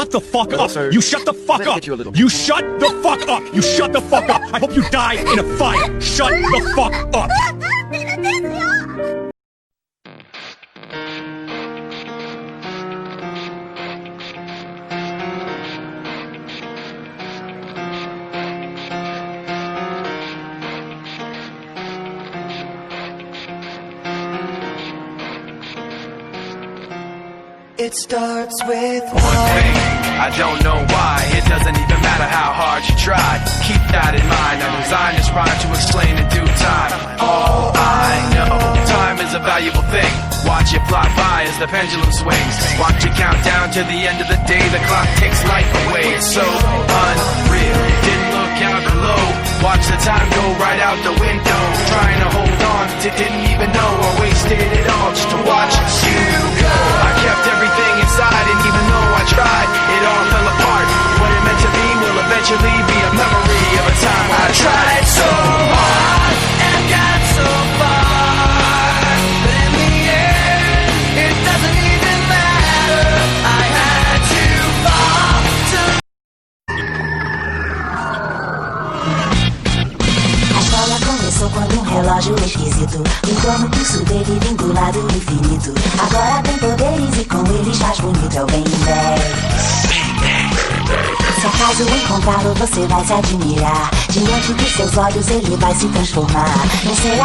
shut the fuck up. sir. You shut the fuck Let me up. get you a little- You shut the fuck up. You shut the fuck up. I hope you die in a fire. Shut the fuck up. It starts with One thing, I don't know why. It doesn't even matter how hard you try. Keep that in mind. I designed this rhyme to explain in due time. All I know, time is a valuable thing. Watch it fly by as the pendulum swings. Watch it count down to the end of the day. The clock takes life away. It's so unreal. Didn't look out below. Watch the time go right out the window. Trying to hold on to didn't even know or wasted it all just to watch you go. I kept everything inside, and even though I tried, it all fell apart. What it meant to be will eventually be a memory of a time I tried so hard and got so far. But in the end, it doesn't even matter. I had to fall to A escola começou quando um relógio esquisito mudou no pulso dele vindo lá do infinito. Agora tem poderes e com eles mais bonito é o Ben 10. Se acaso encontrá-lo você vai se admirar. Diante dos seus olhos ele vai se transformar num ser